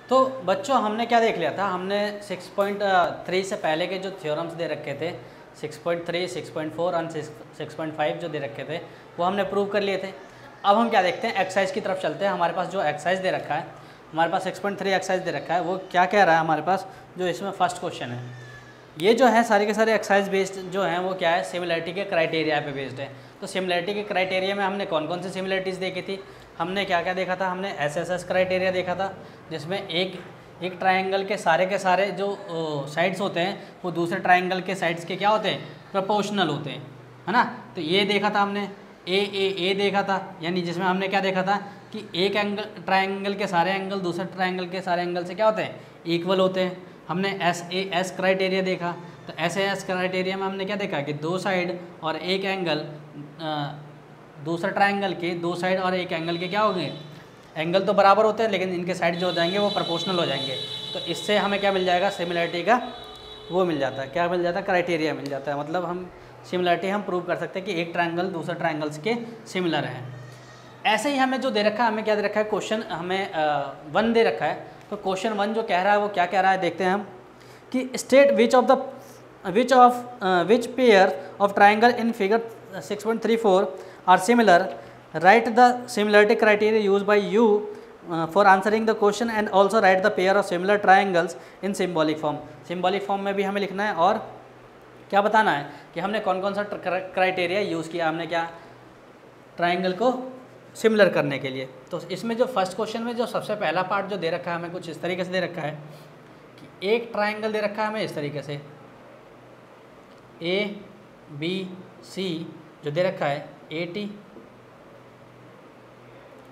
तो बच्चों हमने क्या देख लिया था, हमने 6.3 से पहले के जो थ्योरम्स दे रखे थे 6.3, 6.4 और 6.5 जो दे रखे थे वो हमने प्रूव कर लिए थे। अब हम क्या देखते हैं, एक्सरसाइज की तरफ चलते हैं। हमारे पास जो एक्सरसाइज दे रखा है, हमारे पास 6.3 एक्सरसाइज दे रखा है, वो क्या कह रहा है हमारे पास, जो इसमें फर्स्ट क्वेश्चन है, ये जो है सारे के सारे एक्सरसाइज बेस्ड जो हैं वो क्या है, सिमिलरिटी के क्राइटेरिया पे बेस्ड है। तो सिमिलरिटी के क्राइटेरिया में हमने कौन कौन सी सिमिलरिटीज़ देखी थी, हमने क्या क्या देखा था, हमने एसएसएस क्राइटेरिया देखा था, जिसमें एक ट्रायंगल के सारे जो साइड्स होते हैं वो दूसरे ट्रायंगल के साइड्स के क्या होते हैं, प्रोपोर्शनल होते हैं, है ना। तो ये देखा था हमने, ए देखा था, यानी जिसमें हमने क्या देखा था कि एक एंगल, ट्रायंगल के सारे एंगल दूसरे ट्रायंगल के सारे एंगल से क्या होते हैं, इक्वल होते हैं। हमने एस क्राइटेरिया देखा, तो एस क्राइटेरिया में हमने क्या देखा कि दो साइड और एक एंगल, दूसरे ट्रायंगल के दो साइड और एक एंगल के क्या हो गए, एंगल तो बराबर होते हैं लेकिन इनके साइड जो हो जाएंगे वो प्रोपोर्शनल हो जाएंगे। तो इससे हमें क्या मिल जाएगा, सिमिलरिटी का वो मिल जाता है, क्या मिल जाता है, क्राइटेरिया मिल जाता है। मतलब हम सिमिलरिटी हम प्रूव कर सकते हैं कि एक ट्रायंगल दूसरे ट्रायंगल्स के सिमिलर हैं। ऐसे ही हमें जो दे रखा है, हमें क्या दे रखा है, क्वेश्चन हमें 1 दे रखा है। तो क्वेश्चन 1 जो कह रहा है वो क्या कह रहा है, देखते हैं हम कि state which pair of triangle in figure 6.34 are similar, right the similarity criteria use by you for answering the question and also write the pair of similar triangles in symbolic form. Symbolic form में भी हमें लिखना है और क्या बताना है कि हमने कौन कौन सा क्राइटेरिया यूज़ किया, हमने क्या ट्रायंगल को सिमिलर करने के लिए। तो इसमें जो फर्स्ट क्वेश्चन में जो सबसे पहला पार्ट जो दे रखा है हमें कुछ इस तरीके से दे रखा है कि एक ट्रायंगल दे रखा है हमें इस तरीके से, ए बी सी जो दे रखा है 80,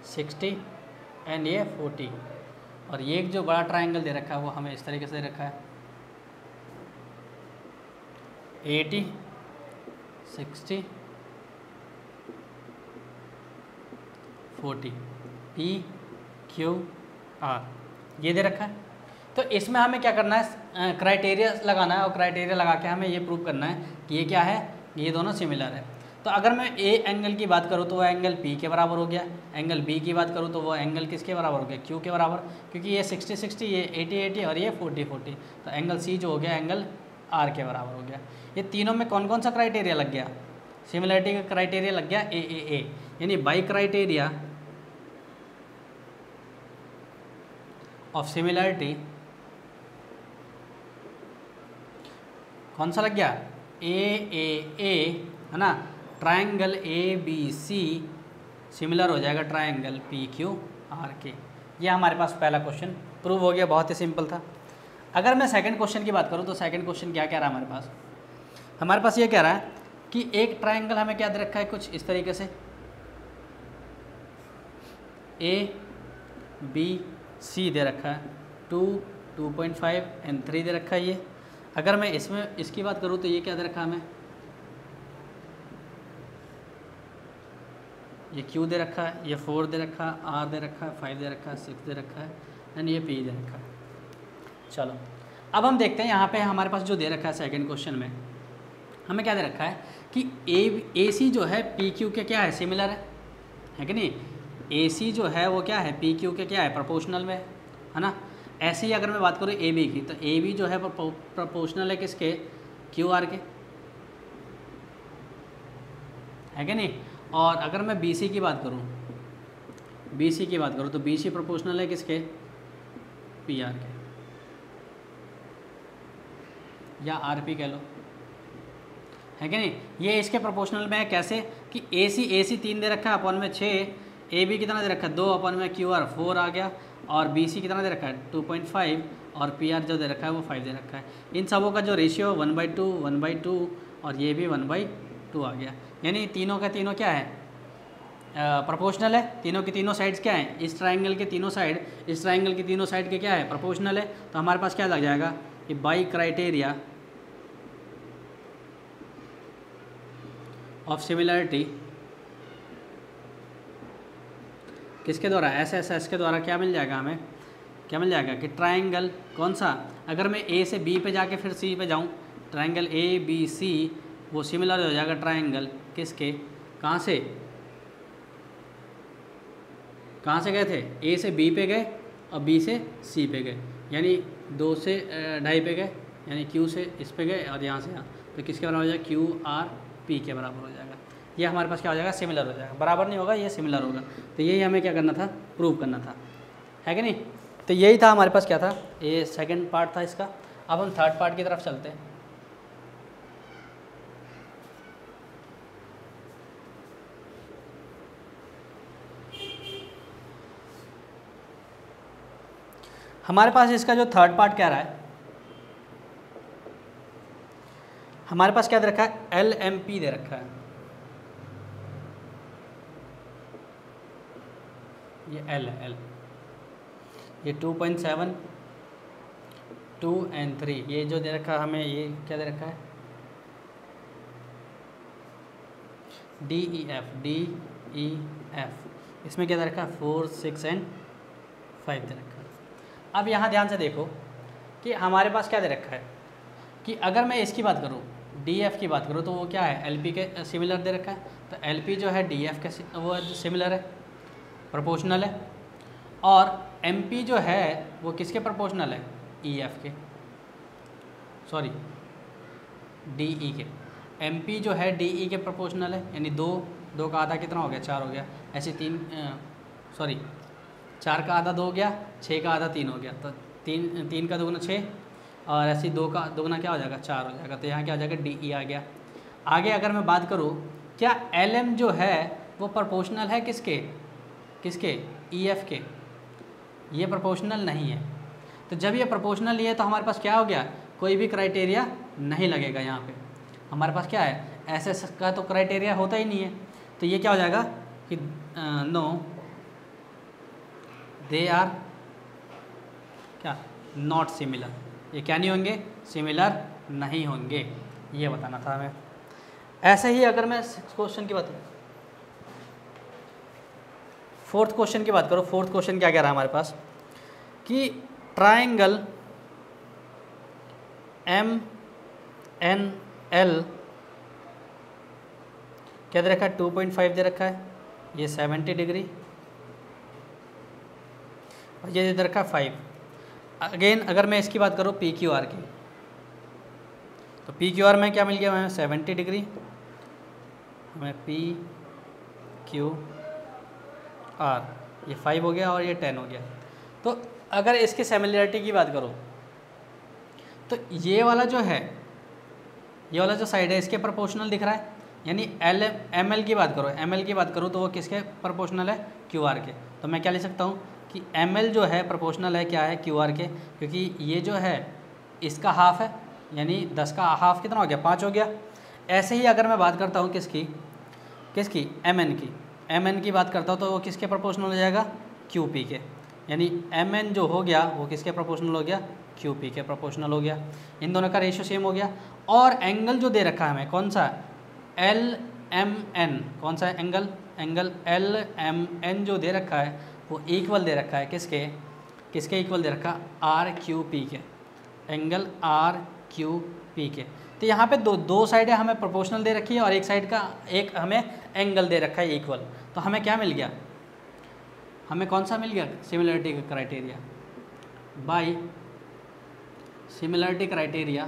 60 एंड ये 40, और ये एक जो बड़ा ट्रायंगल दे रखा है वो हमें इस तरीके से दे रखा है 80, 60, 40, पी क्यू आर ये दे रखा है। तो इसमें हमें क्या करना है, क्राइटेरिया लगाना है, और क्राइटेरिया लगा के हमें ये प्रूव करना है कि ये क्या है, ये दोनों सिमिलर है। तो अगर मैं ए एंगल की बात करूँ तो वो एंगल पी के बराबर हो गया, एंगल बी की बात करूँ तो वो एंगल किसके बराबर हो गया, क्यू के बराबर, क्योंकि ये 60 60, ये 80 80 और ये 40 40। तो एंगल सी जो हो गया एंगल आर के बराबर हो गया। ये तीनों में कौन कौन सा क्राइटेरिया लग गया, सिमिलरिटी का क्राइटेरिया लग गया ए, यानी बाई क्राइटेरिया ऑफ सिमिलरिटी कौन सा लग गया, ए है ना, triangle A B C similar हो जाएगा ट्रायंगल पी क्यू आर के। ये हमारे पास पहला क्वेश्चन प्रूव हो गया, बहुत ही सिंपल था। अगर मैं सेकंड क्वेश्चन की बात करूँ तो सेकंड क्वेश्चन क्या कह रहा है हमारे पास ये कह रहा है कि एक ट्रायंगल हमें क्या दे रखा है कुछ इस तरीके से, ए बी सी दे रखा है, 2, 2.5 एंड 3 दे रखा है ये। अगर मैं इसमें इसकी बात करूँ तो ये क्या दे रखा है हमें, ये Q दे रखा है, ये 4 दे रखा है, R दे रखा है, 5 दे रखा है, 6 दे रखा है एंड ये P दे रखा है। चलो अब हम देखते हैं यहाँ पे हमारे पास जो दे रखा है सेकंड क्वेश्चन में हमें क्या दे रखा है कि ए सी जो है पी क्यू के क्या है, सिमिलर है कि नहीं। ए सी जो है वो क्या है, पी क्यू के क्या है, प्रोपोर्शनल में है ना। ऐसे ही अगर मैं बात करूँ ए बी की, तो ए बी जो है प्रोपोर्शनल है किसके, क्यू आर के, है कि नहीं। और अगर मैं बी सी की बात करूँ, तो बी सी प्रोपोर्शनल है किसके, पी आर के, या आर पी कह लो, है कि नहीं। ये इसके प्रोपोर्शनल में है कैसे कि ए सी 3 दे रखा है, अपन में 6, ए बी कितना दे रखा है 2, अपन में क्यू आर 4 आ गया, और बी सी कितना दे रखा है 2.5, और पी आर जो दे रखा है वो 5 दे रखा है। इन सबों का जो रेशियो 1/2 1/2 और ये भी 1/2 आ गया, यानी तीनों का तीनों क्या है, प्रोपोर्शनल है। तीनों की तीनों साइड्स क्या हैं, इस ट्रायंगल के तीनों साइड, इस ट्रायंगल की तीनों साइड के क्या है, प्रोपोर्शनल है। तो हमारे पास क्या लग जाएगा कि बाई क्राइटेरिया ऑफ सिमिलरिटी किसके द्वारा, एस के द्वारा क्या मिल जाएगा हमें, क्या मिल जाएगा कि ट्रायंगल कौन सा, अगर मैं ए से बी पे जाके फिर सी पे जाऊँ, ट्रायंगल ए बी सी वो सिमिलर हो जाएगा ट्रायंगल किसके, कहाँ से गए थे, ए से बी पे गए और बी से सी पे गए, यानी 2 से 2.5 पे गए, यानी क्यू से इस पे गए और यहाँ से यहाँ, तो किसके बराबर हो जाएगा, क्यू आर पी के बराबर हो जाएगा। ये हमारे पास क्या हो जाएगा, सिमिलर हो जाएगा, बराबर नहीं होगा, ये सिमिलर होगा। तो यही हमें क्या करना था, प्रूव करना था, है कि नहीं। तो यही था हमारे पास क्या था, ये सेकंड पार्ट था इसका। अब हम थर्ड पार्ट की तरफ चलते हैं। हमारे पास इसका जो थर्ड पार्ट कह रहा है, हमारे पास क्या दे रखा है, LMP दे रखा है, ये L है, L, ये 2.7, 2 and 3, ये जो दे रखा है हमें, ये क्या दे रखा है, DEF, इसमें क्या दे रखा है, 4, 6 and 5 दे रखा है। अब यहाँ ध्यान से देखो कि हमारे पास क्या दे रखा है कि अगर मैं इसकी बात करूँ, DF की बात करूँ, तो वो क्या है, LP के सिमिलर दे रखा है। तो LP जो है DF के वो सिमिलर है, प्रोपोर्शनल है, और MP जो है वो किसके प्रोपोर्शनल है, EF के, सॉरी DE के। MP जो है DE के प्रोपोर्शनल है, यानी 2 का आधा कितना हो गया, 4 हो गया, ऐसे 4 का आधा 2 हो गया, 6 का आधा 3 हो गया, तो 3 का दोगुना 6, और ऐसे 2 का दोगुना क्या हो जाएगा, 4 हो जाएगा। तो यहाँ क्या हो जाएगा, DE आ गया। आगे अगर मैं बात करूँ, क्या LM जो है वो प्रोपोर्शनल है किसके EF के, ये प्रोपोर्शनल नहीं है। तो जब ये प्रोपोर्शनल नहीं है तो हमारे पास क्या हो गया, कोई भी क्राइटेरिया नहीं लगेगा। यहाँ पे हमारे पास क्या है, SS का तो क्राइटेरिया होता ही नहीं है। तो ये क्या हो जाएगा कि नो दे आर क्या, नॉट सिमिलर, ये क्या नहीं होंगे, सिमिलर नहीं होंगे, ये बताना था हमें। ऐसे ही अगर मैं क्वेश्चन की बात करूँ, फोर्थ क्वेश्चन की बात करो, फोर्थ क्वेश्चन क्या कह रहा है हमारे पास कि ट्राइंगल MNL क्या दे रखा है, 2.5 दे रखा है, ये 70 डिग्री, और ये दे रखा है 5। अगेन अगर मैं इसकी बात करूँ PQR की, तो PQR में क्या मिल गया हमें, 70 डिग्री, हमें PQR ये 5 हो गया और ये 10 हो गया। तो अगर इसकी सिमिलरिटी की बात करो, तो ये वाला जो है, ये वाला जो साइड है इसके प्रोपोर्शनल दिख रहा है, यानी ML की बात करो, ML की बात करूँ तो वो किसके प्रोपोर्शनल है, QR के। तो मैं क्या लिख सकता हूँ कि ML जो है प्रोपोर्शनल है क्या है, QR के, क्योंकि ये जो है इसका हाफ है, यानी 10 का हाफ कितना हो गया, 5 हो गया। ऐसे ही अगर मैं बात करता हूँ किसकी MN की बात करता हूँ, तो वो किसके प्रोपोर्शनल हो जाएगा, QP के, यानी MN जो हो गया वो किसके प्रोपोर्शनल हो गया, QP के प्रोपोर्शनल हो गया। इन दोनों का रेशियो सेम हो गया। और एंगल जो दे रखा है हमें कौन सा, LMN, कौन सा एंगल LMN जो दे रखा है वो इक्वल दे रखा है किसके इक्वल दे रखा है, RQP के, एंगल RQP के। तो यहाँ पे दो साइडें हमें प्रोपोर्शनल दे रखी है और एक साइड का एक हमें एंगल दे रखा है इक्वल। तो हमें क्या मिल गया, हमें कौन सा मिल गया, सिमिलरिटी का criteria. By similarity criteria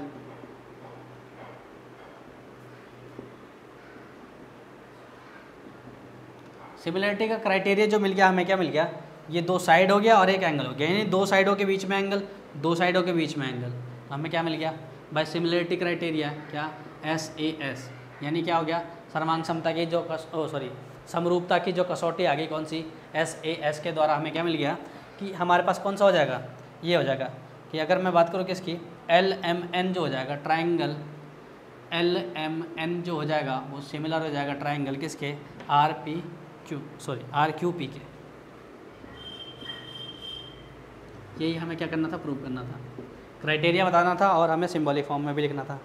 similarity का क्राइटेरिया जो मिल गया, हमें क्या मिल गया, ये 2 साइड हो गया और एक एंगल हो गया, यानी 2 साइडों के बीच में एंगल, 2 साइडों के बीच में एंगल। तो हमें क्या मिल गया, बाय सिमिलरिटी क्राइटेरिया क्या, SAS, यानी क्या हो गया, सर्वांग समता की जो समरूपता की जो कसौटी आ गई कौन सी, SAS के द्वारा हमें क्या मिल गया कि हमारे पास कौन सा हो जाएगा, ये हो जाएगा कि अगर मैं बात करूँ किसकी, LMN जो हो जाएगा, ट्राइंगल LMN जो हो जाएगा वो सिमिलर हो जाएगा ट्राइंगल किसके, RQP के। यही हमें क्या करना था, प्रूव करना था, क्राइटेरिया बताना था और हमें सिंबॉलिक फॉर्म में भी लिखना था।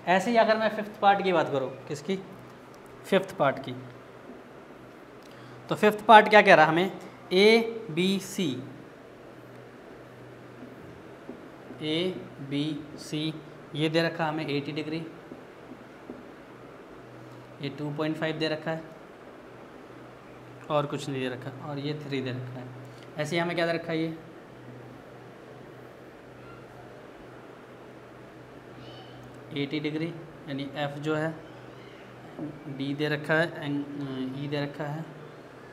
ऐसे ही अगर मैं फिफ्थ पार्ट की बात करूँ, किसकी, फिफ्थ पार्ट की, तो फिफ्थ पार्ट क्या कह रहा है हमें, ABC ये दे रखा है हमें 80 डिग्री, ये 2.5 दे रखा है और कुछ नहीं दे रखा, और ये 3 दे रखा है। ऐसे ही हमें क्या दे रखा है, ये 80 डिग्री, यानी एफ जो है डी दे रखा है, ई दे रखा है,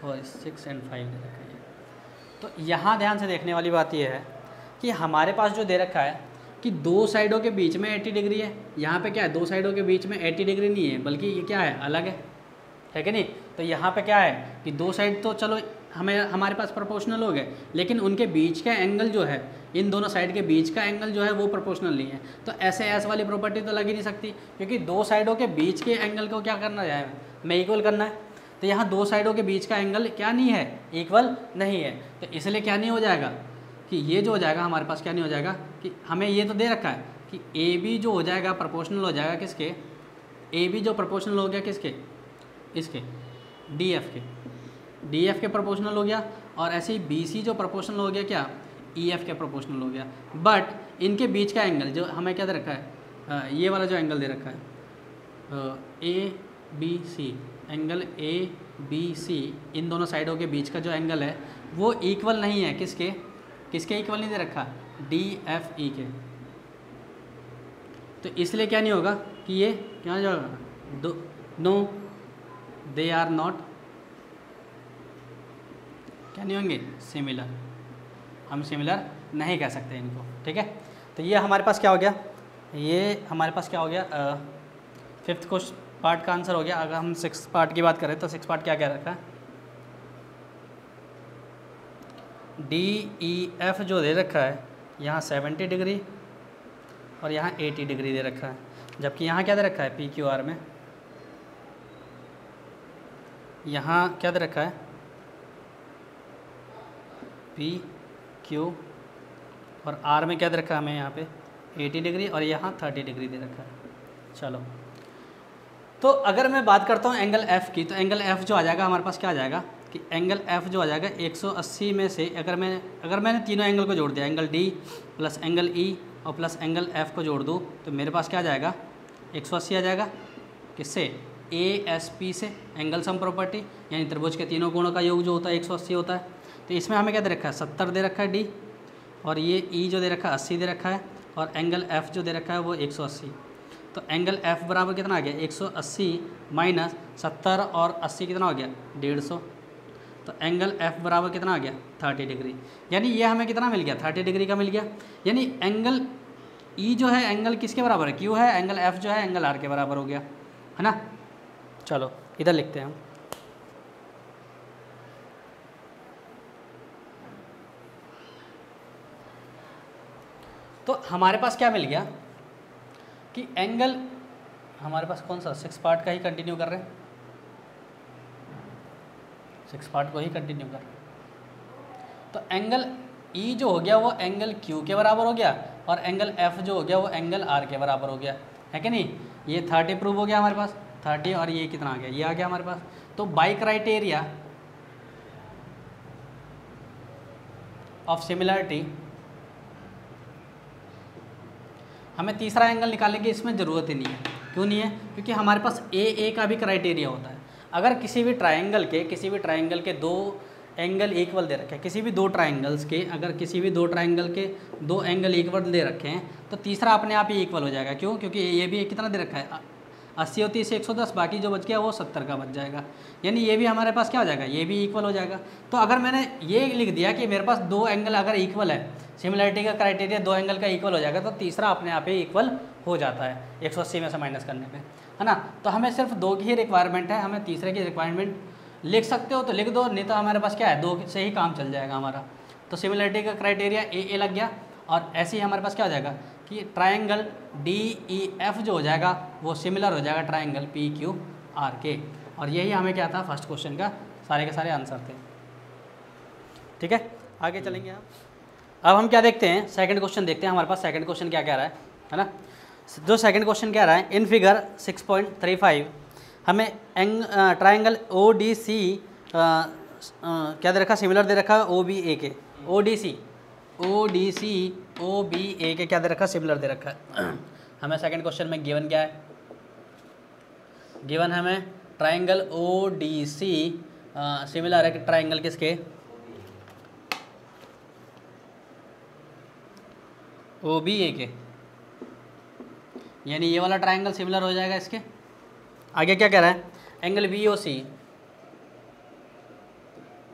और 6 और 5 दे रखा है। तो यहाँ ध्यान से देखने वाली बात यह है कि हमारे पास जो दे रखा है कि दो साइडों के बीच में 80 डिग्री है। यहाँ पे क्या है, दो साइडों के बीच में 80 डिग्री नहीं है, बल्कि ये क्या है, अलग है कि नहीं। तो यहाँ पे क्या है कि दो साइड तो चलो हमारे पास प्रोपोर्शनल हो गए, लेकिन उनके बीच का एंगल जो है, इन दोनों साइड के बीच का एंगल जो है वो प्रोपोर्शनल नहीं है। तो ऐसे एस वाली प्रॉपर्टी तो लग ही नहीं सकती, क्योंकि दो साइडों के बीच के एंगल को क्या करना है, हमें इक्वल करना है। तो यहाँ दो साइडों के बीच का एंगल क्या नहीं है, इक्वल नहीं है। तो इसलिए क्या नहीं हो जाएगा कि ये जो हो जाएगा हमारे पास, क्या नहीं हो जाएगा कि हमें ये तो दे रखा है कि ए बी जो हो जाएगा प्रोपोर्शनल हो जाएगा किसके, ए बी जो प्रोपोर्शनल हो गया किसके, इसके डी एफ के प्रोपोर्शनल हो गया, और ऐसे ही बी सी जो प्रोपोर्शनल हो गया क्या, ई एफ के प्रोपोर्शनल हो गया। बट इनके बीच का एंगल जो हमें क्या दे रखा है, ये वाला जो एंगल दे रखा है A B C, angle A B C, इन दोनों साइडों के बीच का जो एंगल है वो इक्वल नहीं है किसके, किसके इक्वल नहीं दे रखा, डी एफ ई के। तो इसलिए क्या नहीं होगा कि ये क्या जाएगा, नो दे आर नॉट, क्या नहीं होंगे, सिमिलर। हम सिमिलर नहीं कह सकते इनको, ठीक है। तो ये हमारे पास क्या हो गया, ये हमारे पास क्या हो गया, 5th क्वेश्चन पार्ट का आंसर हो गया। अगर हम 6th पार्ट की बात करें तो 6th पार्ट क्या कह रखा है, डी ई एफ जो दे रखा है यहाँ 70 डिग्री और यहाँ 80 डिग्री दे रखा है, जबकि यहाँ क्या दे रखा है, पी क्यू आर में यहाँ क्या दे रखा है, पी क्यू, और आर में क्या दे रखा है हमें यहाँ पे 80 डिग्री और यहाँ 30 डिग्री दे रखा है। चलो, तो अगर मैं बात करता हूँ एंगल एफ़ की, तो एंगल एफ़ जो आ जाएगा हमारे पास क्या आ जाएगा कि एंगल एफ़ जो आ जाएगा 180 में से अगर मैंने तीनों एंगल को जोड़ दिया, angle D plus angle E और प्लस एंगल एफ़ को जोड़ दूँ, तो मेरे पास क्या आ जाएगा, 180 आ जाएगा। किससे, ए एस पी से, एंगल सम प्रॉपर्टी, यानी त्रिभुज के तीनों कोणों का योग जो होता है 180 होता है। तो इसमें हमें क्या दे रखा है, 70 दे रखा है डी, और ये ई जो दे रखा है 80 दे रखा है, और एंगल एफ़ जो दे रखा है वो 180। तो एंगल एफ़ बराबर कितना आ गया, 180 माइनस 70 और 80 कितना हो गया, 150। तो एंगल एफ़ बराबर कितना आ गया, 30 डिग्री। यानी ये हमें कितना मिल गया, 30 डिग्री का मिल गया। यानी एंगल ई जो है एंगल किसके बराबर है, क्यू है, एंगल एफ़ जो है एंगल आर के बराबर हो गया, है ना। चलो इधर लिखते हैं हम, तो हमारे पास क्या मिल गया कि एंगल, हमारे पास कौन सा 6 पार्ट का ही कंटिन्यू कर रहे हैं, 6 पार्ट को ही कंटिन्यू कर रहे हैं। तो एंगल ई जो हो गया वो एंगल क्यू के बराबर हो गया, और एंगल एफ जो हो गया वो एंगल आर के बराबर हो गया, है कि नहीं। ये 30 प्रूव हो गया हमारे पास, 30, और ये कितना आ गया, ये आ गया हमारे पास। तो बाय क्राइटेरिया ऑफ सिमिलरिटी हमें तीसरा एंगल निकालने की इसमें ज़रूरत ही नहीं है। क्यों नहीं है, क्योंकि हमारे पास ए का भी क्राइटेरिया होता है। अगर किसी भी ट्रायंगल के दो एंगल इक्वल दे रखे हैं, किसी भी दो ट्रायंगल्स के, अगर किसी भी दो ट्रायंगल के दो एंगल इक्वल दे रखे हैं, तो तीसरा अपने आप ही इक्वल हो जाएगा। क्यों, क्योंकि ये भी कितना दे रखा है, 80 और 30 110, बाकी जो बच गया वो 70 का बच जाएगा। यानी ये भी हमारे पास क्या हो जाएगा, ये भी इक्वल हो जाएगा। तो अगर मैंने ये लिख दिया कि मेरे पास दो एंगल अगर इक्वल है, सिमिलरिटी का क्राइटेरिया दो एंगल का इक्वल हो जाएगा, तो तीसरा अपने आप ही इक्वल हो जाता है 180 में से माइनस करने पे, है ना। तो हमें सिर्फ दो की ही रिक्वायरमेंट है, हमें तीसरे की रिक्वायरमेंट लिख सकते हो तो लिख दो, नहीं तो हमारे पास क्या है, दो से ही काम चल जाएगा हमारा। तो सिमिलरिटी का क्राइटेरिया ए लग गया, और ऐसे ही हमारे पास क्या हो जाएगा कि ट्रायंगल डी ई एफ जो हो जाएगा वो सिमिलर हो जाएगा ट्रायंगल पी क्यू आर के। और यही हमें क्या था, फर्स्ट क्वेश्चन का सारे के सारे आंसर थे। ठीक है, आगे चलेंगे हम। अब हम क्या देखते हैं, सेकंड क्वेश्चन देखते हैं। हमारे पास सेकंड क्वेश्चन क्या कह रहा है ना। जो सेकंड क्वेश्चन कह रहा है, इन फिगर 6.35 हमें ट्रायंगल ओ डी सी क्या दे रखा, सिमिलर दे रखा ओ बी ए के, ओ डी सी ओ बी ए के क्या दे रखा, सिमिलर दे रखा है। हमें सेकंड क्वेश्चन में गिवन क्या है, गिवन हमें triangle O D C similar है कि ट्रायंगल किसके, ओ बी ए के। यानी ये वाला ट्राइंगल सिमिलर हो जाएगा इसके। आगे क्या कह रहा है, एंगल बी ओ सी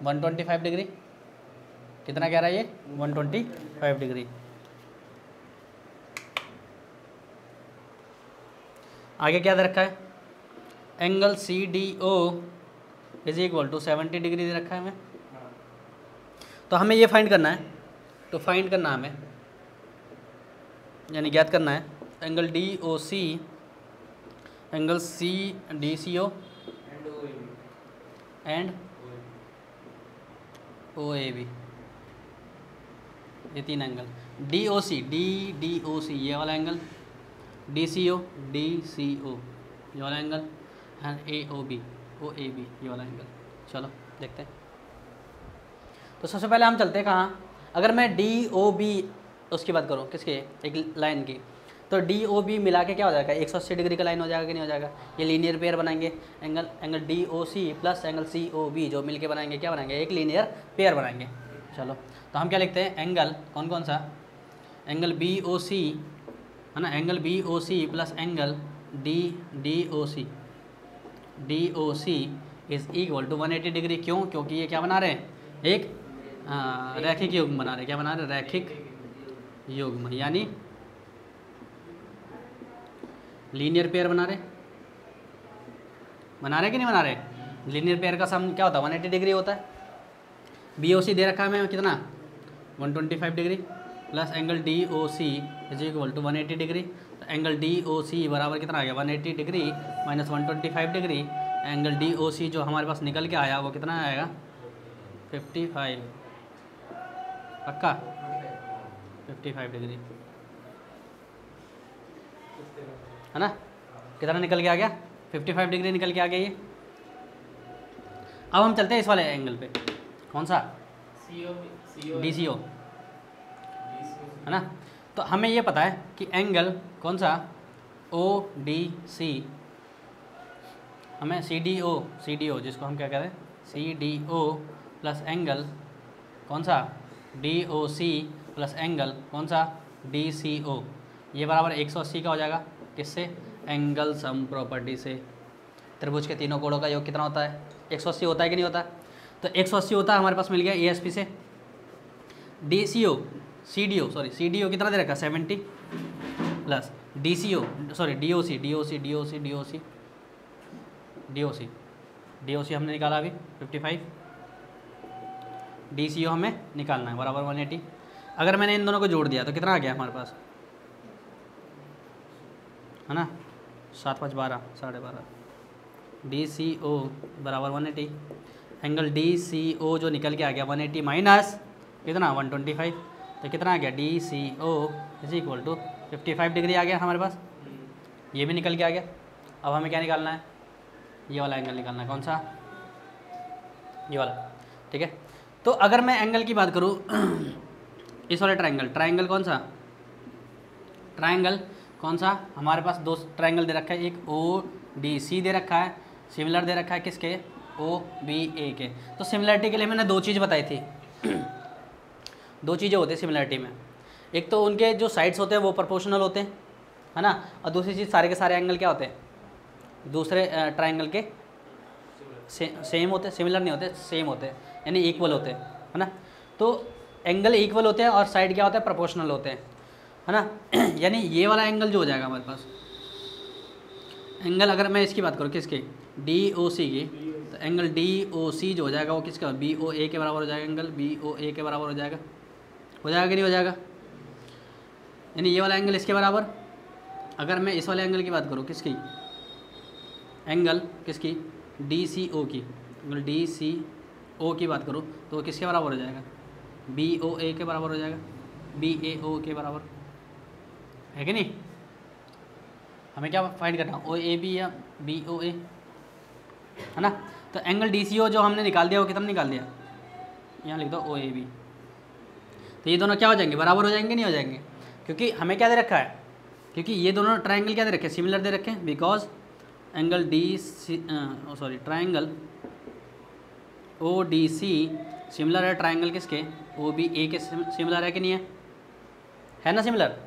125 डिग्री, कितना कह रहा है ये 125 डिग्री। आगे क्या दे रखा है, angle C D O is equal to 70 degree दे रखा है हमें। तो हमें ये फाइंड करना है, तो फाइंड करना हमें यानी ज्ञात करना है angle D O C, angle C D C O and O A B, ये तीन angle. D O C, D O C ये वाला एंगल, डी सी ओ ये वाला angle, and A O B ये वाला एंगल। चलो देखते हैं। तो सबसे पहले हम चलते हैं कहाँ, अगर मैं डी ओ बी उसकी बात करूँ, किसके, एक लाइन की, तो डी ओ बी मिला के क्या हो जाएगा 180 डिग्री का लाइन हो जाएगा कि नहीं हो जाएगा। ये लीनियर पेयर बनाएंगे, angle D O C plus angle C O B जो मिल के बनाएंगे क्या बनाएंगे, एक लीनियर पेयर बनाएंगे। चलो तो हम क्या लिखते हैं, एंगल कौन कौन सा, एंगल बी ओ सी है ना, angle B O C plus angle D O C is equal to 180 degree. क्यों, क्योंकि ये क्या बना रहे हैं, एक रैखिक युग्म बना रहे, क्या बना रहे, रैखिक युग्म, यानी लीनियर पेयर बना रहे कि नहीं बना रहे। लीनियर पेयर का सम क्या होता है 180 डिग्री होता है। बी ओ सी दे रखा है हमें कितना 125 degree plus angle D O C is equal to 180 degree. तो एंगल डी ओ सी बराबर कितना आ गया 180 degree minus 125 degree. Angle D O C जो हमारे पास निकल के आया वो कितना आएगा 55, पक्का 55 डिग्री है ना। कितना निकल के आ गया 55 डिग्री निकल के आ गया ये। अब हम चलते हैं इस वाले एंगल पे, कौन सा डी सी ओ है ना। तो हमें ये पता है कि एंगल कौन सा ओ डी सी, हमें सी डी ओ जिसको हम क्या कहते हैं C D O plus angle कौन सा D O C plus angle कौन सा डी सी ओ, ये बराबर 180 का हो जाएगा। किससे, एंगल सम प्रॉपर्टी से। त्रिभुज के तीनों कोणों का योग कितना होता है 180 होता है कि नहीं होता। तो 180 होता है, हमारे पास मिल गया ए एस पी से। डी सी ओ सी डी ओ कितना दे रखा 70 प्लस डी सी ओ सॉरी डी ओ सी हमने निकाला अभी 55, डी सी ओ हमें निकालना है बराबर 180। अगर मैंने इन दोनों को जोड़ दिया तो कितना आ गया हमारे पास है ना 7 5 12 12। डी सी ओ बराबर 180, एंगल डी सी ओ जो निकल के आ गया 180 माइनस कितना 125, तो कितना आ गया D C O is equal to 55 degree आ गया हमारे पास। ये भी निकल के आ गया। अब हमें क्या निकालना है, ये वाला एंगल निकालना है, कौन सा, ये वाला, ठीक है। तो अगर मैं एंगल की बात करूँ इस वाले ट्राइंगल कौन सा हमारे पास दो ट्राइंगल दे रखा है, एक ओ डी सी दे रखा है, सिमिलर दे रखा है किसके ओ बी ए के। तो सिमिलरिटी के लिए मैंने दो चीज़ बताई थी दो चीज़ें होती हैं सिमिलरिटी में, एक तो उनके जो साइड्स होते हैं वो प्रोपोर्शनल होते हैं है ना, और दूसरी चीज़ सारे के सारे एंगल क्या होते हैं दूसरे ट्राइंगल के सेम होते हैं, सिमिलर नहीं होते, सेम होते हैं यानी इक्वल होते हैं है ना। तो एंगल इक्वल होते हैं और साइड क्या होता है प्रोपोर्शनल होते हैं है ना। यानी ये वाला एंगल जो हो जाएगा हमारे पास एंगल, अगर मैं इसकी बात करूँ किसके डी ओ सी की, तो एंगल डी ओ सी जो हो जाएगा वो किसका बी ओ ए के बराबर हो जाएगा। एंगल बी ओ ए के बराबर हो जाएगा कि नहीं हो जाएगा, यानी ये वाला एंगल इसके बराबर। अगर मैं इस वाले एंगल की बात करूँ किसकी, एंगल किसकी डी सी ओ की, एंगल डी सी ओ की बात करूँ तो वो किसके बराबर हो जाएगा बी ओ ए के बराबर हो जाएगा, बी ए ओ के बराबर है कि नहीं। हमें क्या फाइंड करना ओ ए बी या बी ओ ए है ना। तो एंगल डी सी ओ जो हमने निकाल दिया वो कितना निकाल दिया, यहाँ लिख दो ओ ए बी। तो ये दोनों क्या हो जाएंगे बराबर हो जाएंगे नहीं हो जाएंगे, क्योंकि हमें क्या दे रखा है, क्योंकि ये दोनों ट्राइंगल क्या दे रखे हैं सिमिलर दे रखे हैं, because angle triangle O D C similar है ट्राइंगल किसके ओ बी ए के सिमिलर है कि नहीं है ना सिमिलर।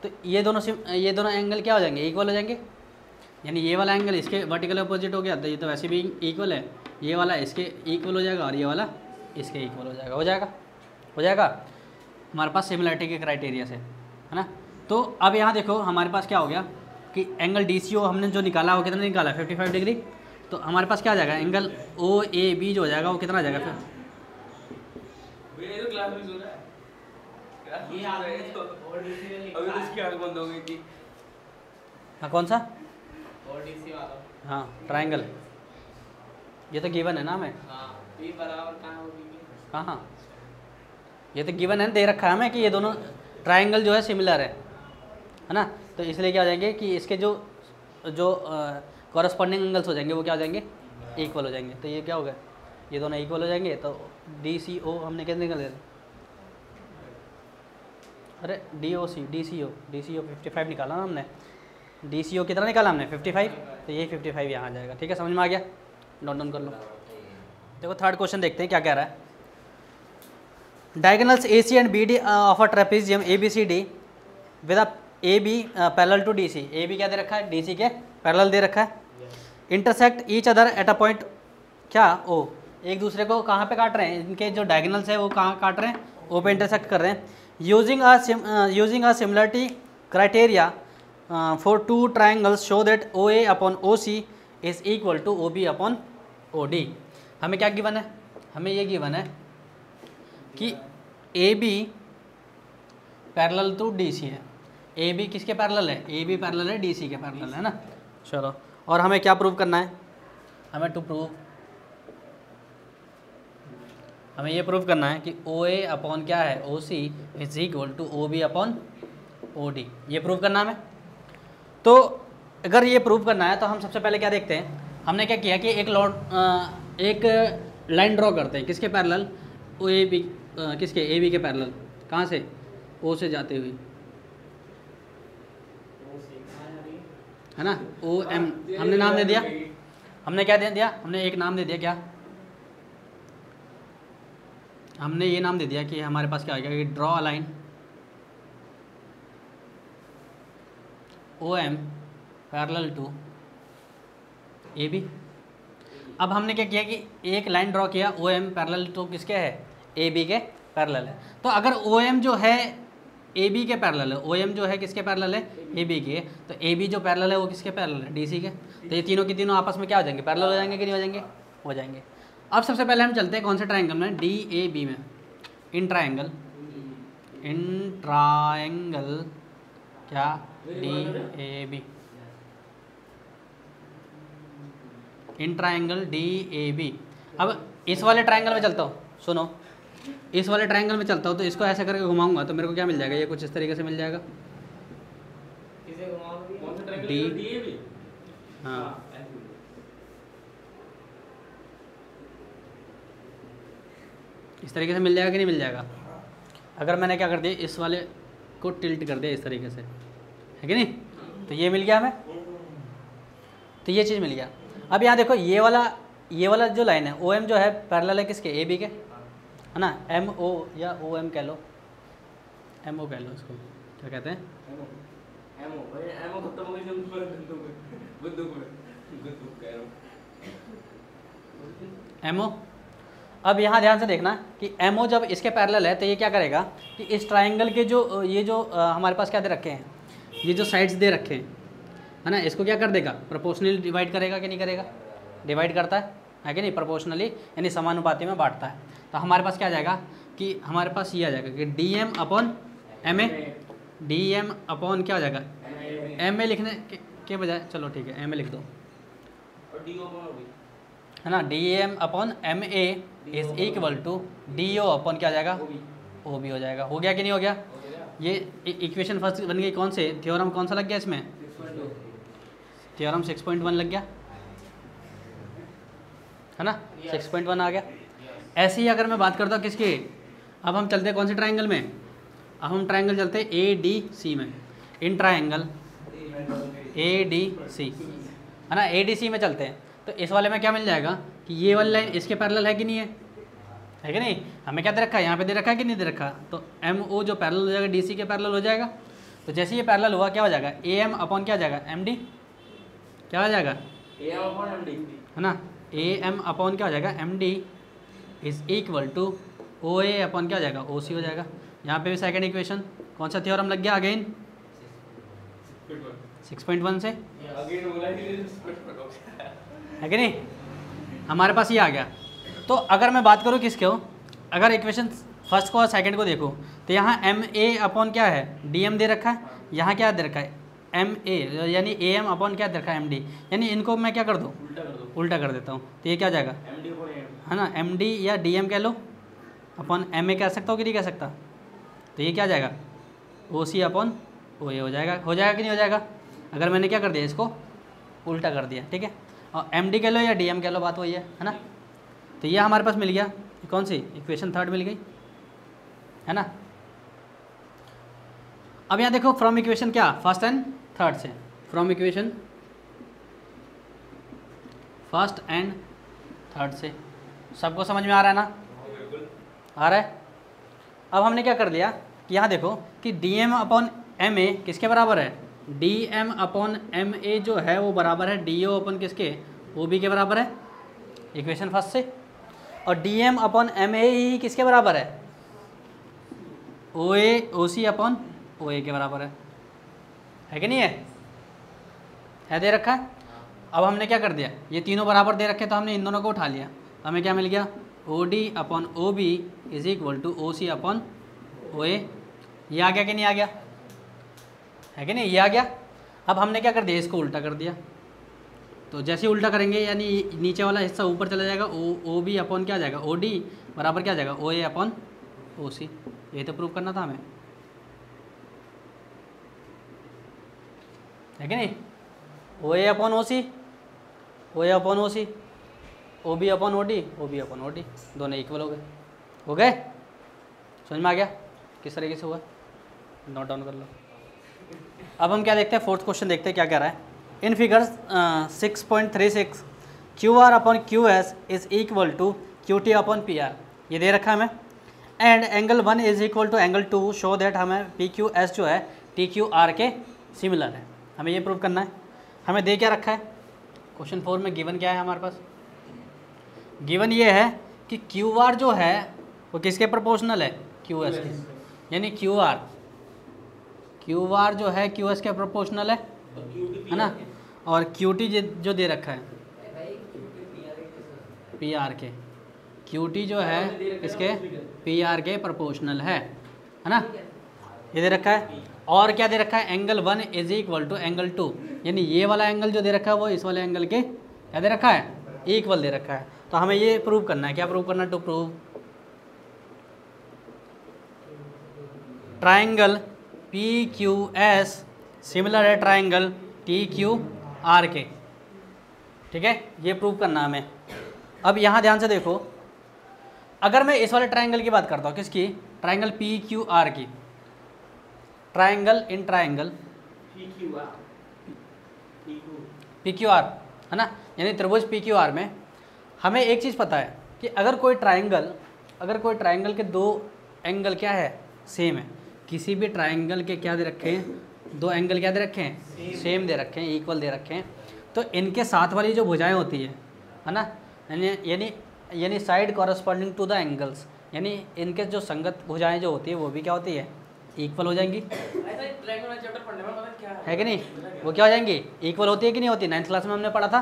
तो ये दोनों एंगल क्या हो जाएंगे, इक्वल हो जाएंगे। यानी ये वाला एंगल इसके वर्टिकल अपोजिट हो गया, तो ये तो वैसे भी इक्वल है, ये वाला इसके इक्वल हो जाएगा और ये वाला इसके इक्वल हो जाएगा हमारे पास सिमिलरिटी के क्राइटेरिया से, है ना। तो अब यहाँ देखो हमारे पास क्या हो गया कि एंगल DCO हमने जो निकाला वो कितना निकाला, 55 डिग्री। तो हमारे पास क्या आ जाएगा, एंगल OAB जो हो जाएगा वो कितना आ जाएगा फिर। हाँ कौन सा, हाँ ट्राइंगल, ये तो गिवन है ना हमें। हाँ ये तो गिवन है, दे रखा है हमें कि ये दोनों ट्राइंगल जो है सिमिलर है ना। तो इसलिए क्या हो जाएंगे कि इसके जो कॉरस्पॉन्डिंग एंगल्स हो जाएंगे वो क्या हो जाएंगे, इक्वल हो जाएंगे। तो ये क्या होगा, ये दोनों इक्वल हो जाएंगे। तो DCO हमने कितने निकाले, अरे DCO 55 निकाला ना हमने, DCO कितना निकाला हमने 55, तो ये 55 यहाँ आ जाएगा। ठीक है, समझ में आ गया, नोट डाउन कर लो। देखो थर्ड क्वेश्चन देखते हैं क्या कह रहा है। Diagonals AC and BD of a trapezium ABCD with AB parallel to DC। AB क्या दे रखा है, DC के पैरेलल दे रखा है। Intersect each other at a point क्या O, एक दूसरे को कहाँ पे काट रहे हैं, इनके जो डायगोनल्स है वो कहाँ काट रहे हैं, O पे इंटरसेक्ट कर रहे हैं। Using a similarity criteria for two triangles show that OA upon OC is equal to OB upon OD। हमें क्या गिवन है, हमें ये गिवन है कि AB पैरेलल टू DC है। AB किसके पैरेलल है, AB पैरेलल है DC के पैरेलल, है ना। चलो, और हमें क्या प्रूव करना है, हमें ये प्रूव करना है कि OA अपॉन क्या है OC is equal to OB upon OD। ये प्रूव करना है हमें। तो अगर ये प्रूव करना है तो हम सबसे पहले क्या देखते हैं, हमने क्या किया कि एक लाइन ड्रॉ करते हैं, किसके पैरेलल, OAB किसके AB के पैरेलल, कहाँ से, O से जाते हुए, है ना। OM हमने नाम दे दिया, हमने क्या दे दिया, हमने एक नाम दे दिया, क्या हमने ये नाम दे दिया कि हमारे पास क्या आ गया कि draw a line OM parallel to AB। अब हमने क्या किया कि एक लाइन ड्रॉ किया OM पैरेलल टू किसके है, AB के पैरेलल है। तो अगर OM जो है AB के पैरेलल है, OM जो है किसके पैरेलल है, AB के, तो AB जो पैरेलल है वो किसके पैरेलल है, DC के। तो ये तीनों की तीनों आपस में क्या हो जाएंगे, पैरेलल हो जाएंगे कि नहीं हो जाएंगे, हो जाएंगे। अब सबसे पहले हम चलते हैं कौन से ट्राइंगल में, DAB में। इन ट्राइंगल क्या DAB, इन ट्राइंगल DAB। अब इस वाले ट्राइंगल में चलता हूँ, सुनो, इस वाले ट्राइंगल में चलता हूँ तो इसको ऐसे करके घुमाऊंगा तो मेरे को क्या मिल जाएगा, ये कुछ इस तरीके से मिल जाएगा। हाँ इस तरीके से मिल जाएगा कि नहीं मिल जाएगा। अगर मैंने क्या कर दिया, इस वाले को टिल्ट कर दिया इस तरीके से, है कि नहीं, तो ये मिल गया हमें, तो ये चीज़ मिल गया। अब यहाँ देखो ये वाला जो लाइन है OM जो है पैरेलल है किसके, AB के, है ना। MO या OM कह लो, MO कह लो, इसको क्या कहते हैं, MO। अब यहाँ ध्यान से देखना कि MO जब इसके पैरेलल है तो ये क्या करेगा कि इस ट्राइंगल के जो ये जो हमारे पास क्या दे रखे हैं, ये जो साइड्स दे रखे हैं, है ना, इसको क्या कर देगा, प्रोपोर्शनली डिवाइड करेगा कि नहीं करेगा, डिवाइड करता है कि नहीं, प्रोपोर्शनली यानी समानुपाती में बांटता है। तो हमारे पास क्या आ जाएगा कि हमारे पास ये आ जाएगा कि DM upon MA, DM upon क्या हो जाएगा MA लिखने के बजाय, चलो ठीक है MA लिख दो, है ना। DM upon MA is equal to DO upon क्या आ जाएगा, OB हो जाएगा। हो गया कि नहीं हो गया, ये इक्वेशन फर्स्ट बन गई। कौन से थ्योरम, कौन सा लग गया इसमें, थ्योरम 6.1 लग गया, है ना, 6.1 आ गया। ऐसे ही अगर मैं बात करता हूँ किसकी, अब हम चलते हैं कौन से ट्राइंगल में, अब हम ट्राइंगल चलते हैं ADC में। इन ट्राइंगल ADC, है ना, ADC में चलते हैं। तो इस वाले में क्या मिल जाएगा कि ये वाली लाइन इसके पैरेलल है कि नहीं है कि नहीं, हमें क्या दे रखा है, यहाँ पे दे रखा है कि नहीं दे रखा, तो MO जो पैरेलल हो जाएगा DC के पैरेलल हो जाएगा। तो जैसे ये पैरेलल हुआ क्या हो जाएगा, ए एम अपॉन क्या हो जाएगा, एम डी, क्या हो जाएगा, A M upon M D, है ना, ए एम अपॉन क्या हो जाएगा, M D is equal to O A upon क्या हो जाएगा, ओ सी हो जाएगा। यहाँ पे भी सेकंड इक्वेशन कौन सा थ्योरम लग गया अगेन, 6.1 से, है कि नहीं, हमारे पास ये आ गया। तो अगर मैं बात करूँ किसके हो, अगर इक्वेशन फर्स्ट को और सेकंड को देखो तो यहाँ एम ए अपॉन क्या है, डी एम दे रखा है, यहाँ क्या दे रखा है, एम ए, यानी ए एम अपॉन क्या दे रखा है, एम डी, यानी इनको मैं क्या कर दूँ, उल्टा कर देता हूँ, तो ये क्या हो जाएगा, है ना, एम डी या डी एम कह लो अपॉन एम ए कह सकता हो कि नहीं कह सकता, तो ये क्या आ जाएगा, ओ सी अपॉन ओ ए हो जाएगा कि नहीं हो जाएगा, अगर मैंने क्या कर दिया, इसको उल्टा कर दिया, ठीक है। और एम डी कह लो या डी एम कह लो, बात वही है ना। तो ये हमारे पास मिल गया, कौन सी इक्वेशन थर्ड मिल गई, है ना। अब यहाँ देखो फ्रॉम इक्वेशन क्या, फर्स्ट एंड थर्ड से, from equation first and third से, सबको समझ में आ रहा है ना, आ रहा है। अब हमने क्या कर लिया कि यहाँ देखो कि D M upon M A किसके बराबर है, D M upon M A जो है वो बराबर है डी ओ अपॉन किसके, ओ बी के बराबर है, इक्वेशन फर्स्ट से। और D M upon M A ही किसके बराबर है, ओ ए ओ सी अपॉन ओ ए के बराबर है कि नहीं है दे रखा है। अब हमने क्या कर दिया, ये तीनों बराबर दे रखे तो हमने इन दोनों को उठा लिया, तो हमें क्या मिल गया, O D upon O B is equal to O C upon O A. ये आ गया कि नहीं आ गया, है कि नहीं, ये आ गया। अब हमने क्या कर दिया, इसको उल्टा कर दिया, तो जैसे उल्टा करेंगे यानी नीचे वाला हिस्सा ऊपर चला जाएगा, ओ बी अपॉन क्या आ जाएगा, ओ डी बराबर क्या आ जाएगा, ओ ए अपॉन ओ सी। ये तो प्रूव करना था हमें, है कि नहीं, O A upon O C, O A upon O C, O B upon O D, O B upon O D, दोनों इक्वल हो गए, समझ में आ गया किस तरीके से हुआ, नोट डाउन कर लो। अब हम क्या देखते हैं, फोर्थ क्वेश्चन देखते हैं क्या कह रहा है। In figures 6.36 Q R upon Q S is equal to Q T upon P R, ये दे रखा है हमें, and angle 1 is equal to angle 2, show that हमें पी क्यू एस जो है टी क्यू आर के सिमिलर है, हमें ये प्रूव करना है। हमें दे क्या रखा है, क्वेश्चन 4 में गिवन क्या है हमारे पास, गिवन ये है कि क्यू आर जो है वो किसके प्रोपोर्शनल है, क्यू एस के, यानी क्यू आर जो है क्यू एस के प्रोपोर्शनल है ना, और क्यू टी जो दे रखा है पी आर के, क्यू टी जो है इसके पी आर के प्रोपोर्शनल है ना, ये दे रखा है। और क्या दे रखा है, angle 1 is equal to angle 2, यानी ये वाला एंगल जो दे रखा है वो इस वाले एंगल के क्या दे रखा है, इक्वल दे रखा है। तो हमें ये प्रूव करना है, क्या प्रूव करना है, to prove triangle P Q S similar है ट्राइंगल टी क्यू आर के, ठीक है, ये प्रूव करना हमें। अब यहाँ ध्यान से देखो, अगर मैं इस वाले ट्राइंगल की बात करता हूँ, किसकी, ट्राइंगल पी क्यू आर की, triangle in triangle P Q are, है ना, यानी त्रिभुज पी क्यू आर में हमें एक चीज़ पता है कि अगर कोई ट्राइंगल के दो एंगल क्या है, सेम है, किसी भी ट्राइंगल के क्या दे रखे हैं, दो एंगल क्या दे रखे हैं, सेम दे रखे हैं, इक्वल दे रखे हैं, तो इनके साथ वाली जो भुजाएं होती है ना, यानी side corresponding to the angles, यानी इनके जो संगत भुजाएं जो होती है वो भी क्या होती है, इक्वल हो जाएंगी, है कि नहीं, वो क्या हो जाएंगी, इक्वल होती है कि नहीं होती। 9th क्लास में हमने पढ़ा था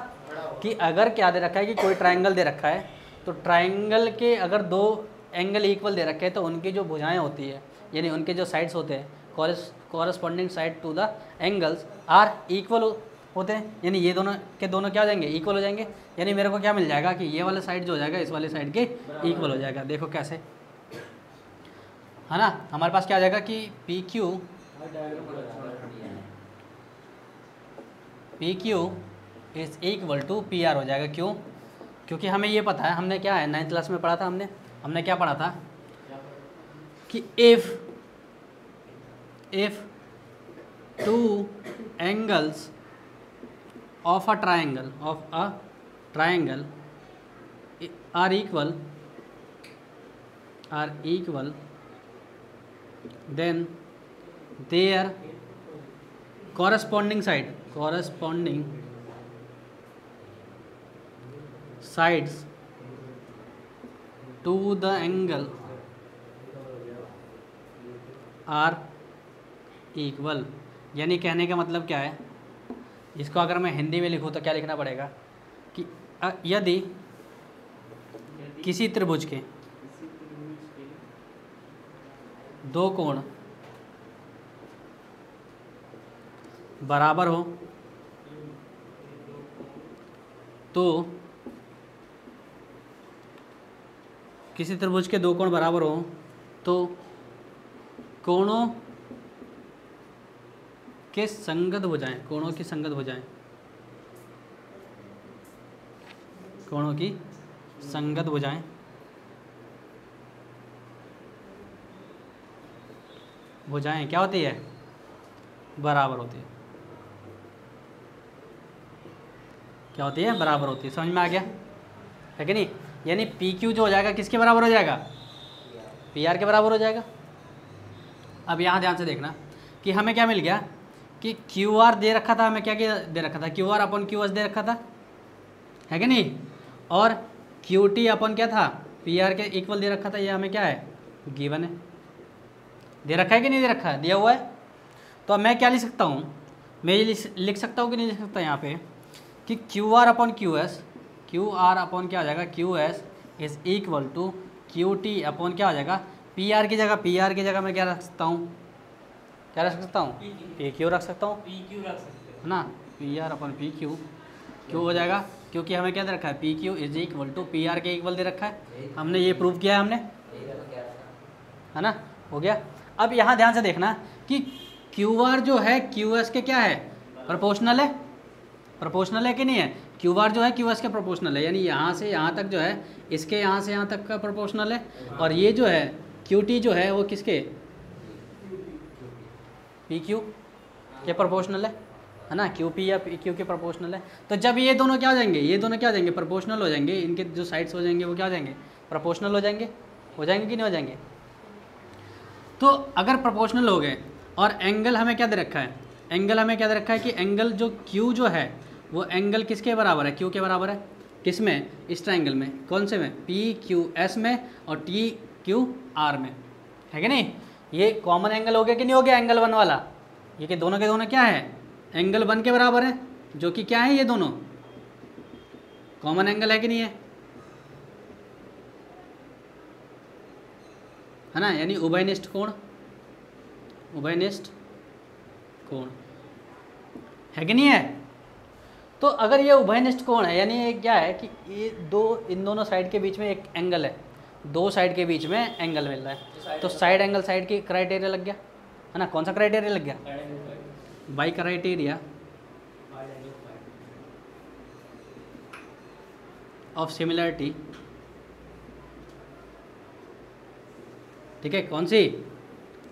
कि अगर क्या दे रखा है कि कोई ट्राइंगल दे रखा है, तो ट्राइंगल के अगर दो एंगल इक्वल दे रखे हैं तो उनकी जो भुजाएं होती है, यानी उनके जो साइड्स होते हैं, corresponding side to the angles are equal होते हैं, यानी ये दोनों के दोनों क्या हो जाएंगे, इक्वल हो जाएंगे। यानी मेरे को क्या मिल जाएगा कि ये वाला साइड जो हो जाएगा इस वाले साइड के इक्वल हो जाएगा। देखो कैसे, है ना, हमारे पास क्या आ जाएगा कि P Q is equal to P R हो जाएगा। क्यों, क्योंकि हमें ये पता है, हमने क्या है 9th क्लास में पढ़ा था, हमने क्या पढ़ा था कि if two angles of a triangle are equal then their corresponding sides to the angle are equal. यानी कहने का मतलब क्या है, इसको अगर मैं हिंदी में लिखूँ तो क्या लिखना पड़ेगा कि यदि किसी त्रिभुज के दो कोण बराबर हो तो किसी त्रिभुज के दो कोण बराबर हो तो कोणों के संगत भुजाएं, कोणों की संगत भुजाएं, कोणों की संगत भुजाएं भुजाएं क्या होती है, बराबर होती है। क्या होती है, बराबर होती है। समझ में आ गया है कि नहीं। यानी पी क्यू जो हो जाएगा किसके बराबर हो जाएगा, पी आर के बराबर हो जाएगा। अब यहाँ ध्यान से देखना कि हमें क्या मिल गया कि क्यू आर दे रखा था, हमें क्या दे रखा था, Q R upon Q S दे रखा था, है कि नहीं। और क्यू टी अपन क्या था, पी आर के इक्वल दे रखा था। ये हमें क्या है, गिवन है, दे रखा है कि नहीं दे रखा है, दिया हुआ है। तो अब मैं क्या लिख सकता हूँ, मैं ये लिख सकता हूँ कि नहीं लिख सकता यहाँ पे कि Q R upon Q S, Q R upon क्या हो जाएगा, Q S is equal to Q T upon क्या हो जाएगा, पी आर की जगह, पी आर की जगह मैं क्या रख सकता हूँ, क्या रख सकता हूँ, पी क्यू रख सकता हूँ, पी क्यू रख सकते हैं है ना। P R upon P Q, क्यों हो जाएगा, क्योंकि हमें क्या दे रखा है, P Q is equal to P R के इक्वल दे रखा है। हमने ये प्रूव किया है हमने, है ना, हो गया। अब यहाँ ध्यान से देखना कि क्यू आर जो है क्यू एस के क्या है, प्रोपोर्शनल है, प्रोपोर्शनल है कि नहीं है। क्यू आर जो है क्यू एस के प्रोपोर्शनल है, यानी यहाँ से यहाँ तक जो है इसके यहाँ से यहाँ तक का प्रोपोर्शनल है। और ये जो है क्यू टी जो है वो किसके, पी क्यू के प्रोपोर्शनल है ना, क्यू पी या पी क्यू के प्रोपोर्शनल है। तो जब ये दोनों क्या हो जाएंगे, ये दोनों क्या हो जाएंगे, प्रोपोर्शनल हो जाएंगे, इनके जो साइड्स हो जाएंगे वो क्या हो जाएंगे, प्रोपोर्शनल हो जाएंगे, हो जाएंगे कि नहीं हो जाएंगे। तो अगर प्रोपोर्शनल हो गए और एंगल हमें क्या दे रखा है, एंगल हमें क्या दे रखा है कि एंगल जो क्यू जो है वो एंगल किसके बराबर है, क्यू के बराबर है। किस में, इस ट्राइंगल में, कौन से में, पी क्यू एस में और टी क्यू आर में, है कि नहीं। ये कॉमन एंगल हो गया कि नहीं हो गया, एंगल वन वाला। ये कि दोनों के दोनों क्या है, एंगल वन के बराबर है, जो कि क्या है, ये दोनों कॉमन एंगल है कि नहीं है ना। यानी उभयनिष्ठ कोण, उभयनिष्ठ कोण है कि नहीं है। तो अगर ये उभयनिष्ठ कोण है, यानी ये क्या है कि ये दो, इन दोनों साइड के बीच में एक एंगल है, दो साइड के बीच में एंगल मिल रहा है, तो साइड एंगल साइड की क्राइटेरिया लग गया, है ना। कौन सा क्राइटेरिया लग गया, बाई क्राइटेरिया ऑफ सिमिलरिटी, ठीक है, कौन सी,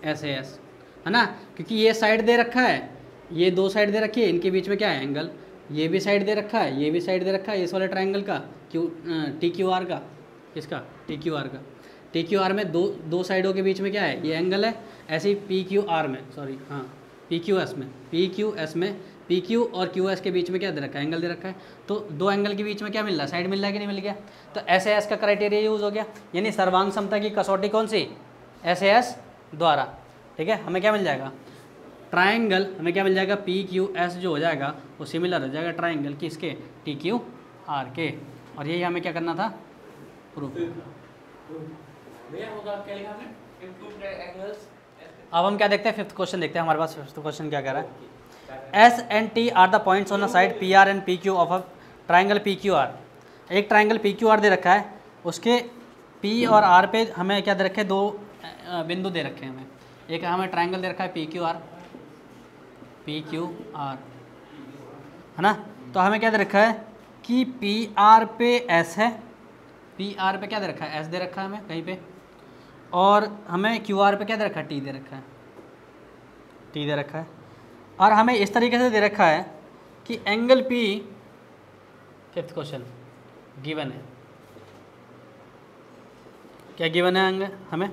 एस ए एस, है ना। क्योंकि ये साइड दे रखा है, ये दो साइड दे रखी है, इनके बीच में क्या है, एंगल। ये भी साइड दे रखा है, ये भी साइड दे रखा है, इस वाले ट्रायंगल का, क्यू टी क्यू आर का, किसका, टी क्यू आर का। टी क्यू आर में दो साइडों के बीच में क्या है, ये एंगल है। ऐसे ही पी क्यू आर में, सॉरी हाँ, पी क्यू एस में, पी क्यू एस में, पी क्यू और क्यू एस के बीच में क्या दे रखा है, एंगल दे रखा है। तो दो एंगल के बीच में क्या मिल रहा है, साइड मिल रहा है कि नहीं मिल गया। तो एस ए एस का क्राइटेरिया यूज़ हो गया, यानी सर्वांग समता की कसौटी कौन सी, एस ए एस द्वारा, ठीक है। हमें क्या मिल जाएगा, ट्रायंगल हमें क्या मिल जाएगा, पी क्यू एस जो हो जाएगा वो सिमिलर हो जाएगा ट्रायंगल किसके, टी क्यू आर के। और यही हमें क्या करना था, प्रूफ। अब हम क्या देखते हैं, फिफ्थ क्वेश्चन देखते हैं। हमारे पास फिफ्थ क्वेश्चन क्या कह रहा है, S and T are the points on the side P R and P Q of a triangle P Q R. एक ट्रायंगल पी क्यू आर दे रखा है, उसके पी और आर पे हमें क्या दे रखे हैं, दो बिंदु दे रखे हैं हमें। एक हमें ट्रायंगल दे रखा है पी क्यू आर, है ना। तो हमें क्या दे रखा है कि पी आर पे एस है, पी आर पे क्या दे रखा है, एस दे रखा है हमें कहीं पे, और हमें क्यू आर पे क्या दे रखा है, टी दे रखा है, टी दे रखा है। और हमें इस तरीके से दे रखा है कि angle P, fifth question given है, क्या गिवन है एंगल हमें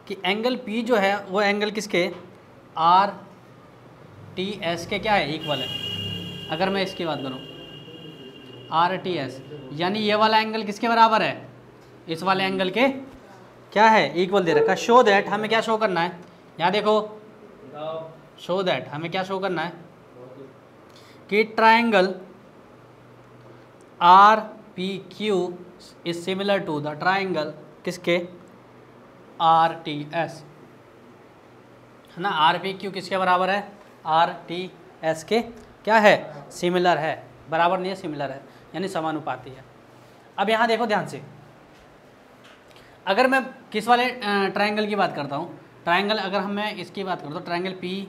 कि एंगल पी जो है वो एंगल किसके, आर टी एस के क्या है, इक्वल है। अगर मैं इसकी बात करूँ आर टी एस, यानी ये वाला एंगल किसके बराबर है, इस वाले एंगल के क्या है, इक्वल दे रखा है। शो दैट, हमें क्या शो करना है, यहाँ देखो, शो दैट हमें क्या शो करना है कि triangle R P Q is similar to the triangle किसके, आर टी एस, है ना। आर पी क्यू किसके बराबर है, आर टी एस के क्या है, सिमिलर है, बराबर नहीं है, सिमिलर है, यानी समानुपाती है। अब यहाँ देखो ध्यान से, अगर मैं किस वाले ट्राइंगल की बात करता हूँ, ट्राइंगल अगर हम मैं इसकी बात करता हूँ, ट्राइंगल पी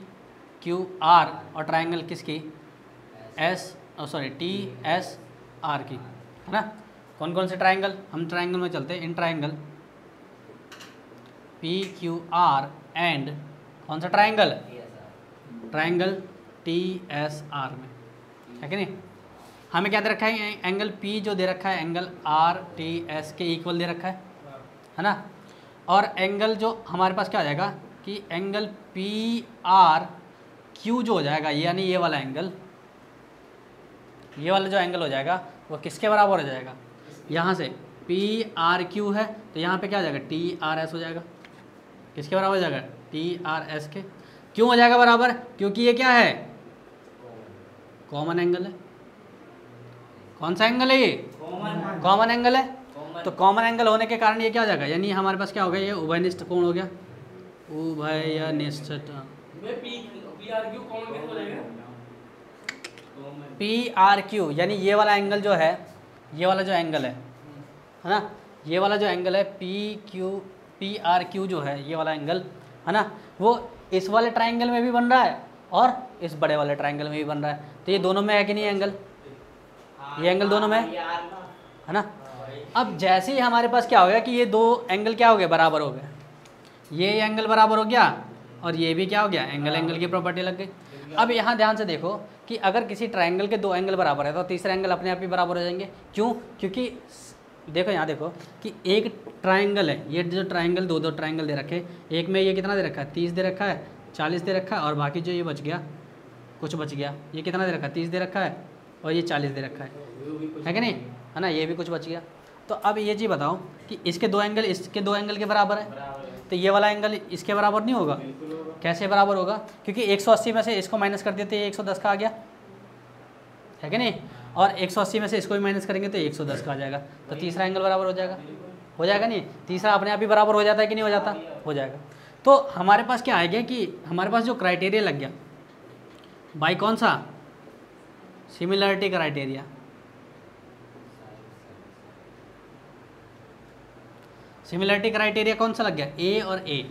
क्यू आर और ट्राइंगल किसकी, S sorry T S R की, है ना। कौन कौन से ट्राइंगल, हम ट्राइंगल में चलते हैं, in triangle P Q are and कौन सा triangle, triangle T S R में, है कि नहीं। हमें क्या दे रखा है, एंगल पी जो दे रखा है एंगल आर टी एस के इक्वल दे रखा है ना। और एंगल जो हमारे पास क्या आ जाएगा कि एंगल पी आर क्यू जो हो जाएगा, यानी ये वाला एंगल, ये वाला जो एंगल हो जाएगा वो किसके बराबर हो जाएगा, यहाँ से पी आर क्यू है तो यहाँ पे क्या हो जाएगा, टी आर एस हो जाएगा, किसके बराबर हो जाएगा, टी आर एस के। क्यों हो जाएगा बराबर, क्योंकि ये क्या है, कॉमन एंगल है। कौन सा एंगल है ये, कॉमन एंगल है। तो कॉमन एंगल होने के कारण ये क्या हो जाएगा, यानी हमारे पास क्या हो गया, ये उभयनिष्ठ कोण हो गया, उभयनिष्ठ पी आर क्यू, यानी ये वाला एंगल जो है, ये वाला जो एंगल है ना, ये वाला जो एंगल है पी आर क्यू जो है, ये वाला एंगल है ना, वो इस वाले ट्राइंगल में भी बन रहा है और इस बड़े वाले ट्राइंगल में भी बन रहा है। तो ये दोनों में है कि नहीं एंगल, ये एंगल दोनों में है ना। अब जैसे ही हमारे पास क्या हो गया कि ये दो एंगल क्या हो गए, बराबर हो गए, ये एंगल बराबर हो गया और ये भी क्या हो गया, एंगल एंगल की प्रॉपर्टी लग गई। अब यहाँ ध्यान से देखो कि अगर किसी ट्राइंगल के दो एंगल बराबर है तो तीसरा एंगल अपने आप ही बराबर हो जाएंगे। क्यों, क्योंकि देखो यहाँ देखो कि एक ट्राइंगल है, ये जो ट्राइंगल दो ट्राइंगल दे रखे, एक में ये कितना दे रखा है, 30 दे रखा है, 40 दे रखा है, और बाकी जो ये बच गया, कुछ बच गया, ये कितना दे रखा है, 30 दे रखा है और ये 40 दे रखा है कि नहीं, है ना, ये भी कुछ बच गया। तो अब ये चीज़ बताओ कि इसके दो एंगल इसके दो एंगल के बराबर है, तो ये वाला एंगल इसके बराबर नहीं होगा। कैसे बराबर होगा, क्योंकि 180 में से इसको माइनस कर देते हैं, 110 का आ गया, है कि नहीं, और 180 में से इसको भी माइनस करेंगे तो 110 का आ जाएगा, तो तीसरा एंगल बराबर हो जाएगा नहीं, तीसरा अपने आप ही बराबर हो जाता है कि नहीं हो जाता, हो जाएगा। तो हमारे पास क्या आ गया कि हमारे पास जो क्राइटेरिया लग गया बाई कौन सा, सिमिलरिटी क्राइटेरिया, सिमिलरिटी क्राइटेरिया कौन सा लग गया, ए और ए,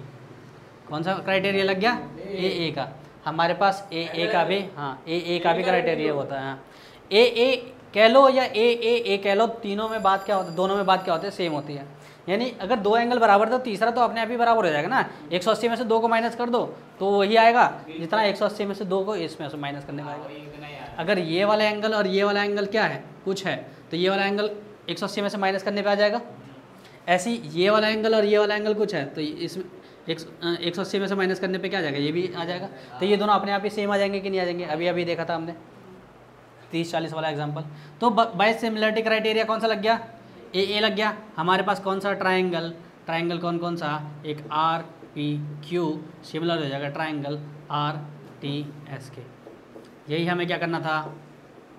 कौन सा क्राइटेरिया लग गया, ए का। हमारे पास ए का भी, हाँ ए का भी क्राइटेरिया होता है। ए कह लो या ए कह लो, तीनों में बात क्या होता है, दोनों में बात क्या होती है, सेम होती है। यानी अगर दो एंगल बराबर तो तीसरा तो अपने आप ही बराबर हो जाएगा ना। 180 में से 2 को माइनस कर दो तो वही आएगा जितना 180 में से 2 को इसमें से माइनस करने में आएगा। अगर ये वाला एंगल और ये वाला एंगल क्या है, कुछ है, तो ये वाला एंगल 180 में से माइनस करने पे आ जाएगा। ऐसे ही ये वाला एंगल और ये वाला एंगल कुछ है तो इसमें 180 में से माइनस करने पे क्या आ जाएगा, ये भी आ जाएगा। तो ये दोनों अपने आप ही सेम आ जाएंगे कि नहीं आ जाएंगे, अभी देखा था हमने 30-40 वाला एग्जांपल। तो बाय सिमिलरिटी क्राइटेरिया कौन सा लग गया, ए लग गया। हमारे पास कौन सा ट्राइंगल कौन सा, एक आर पी क्यू सिमिलर हो जाएगा ट्राइंगल आर टी एस के। यही हमें क्या करना था,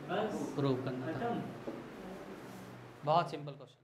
प्रूव करना था। बहुत सिंपल क्वेश्चन।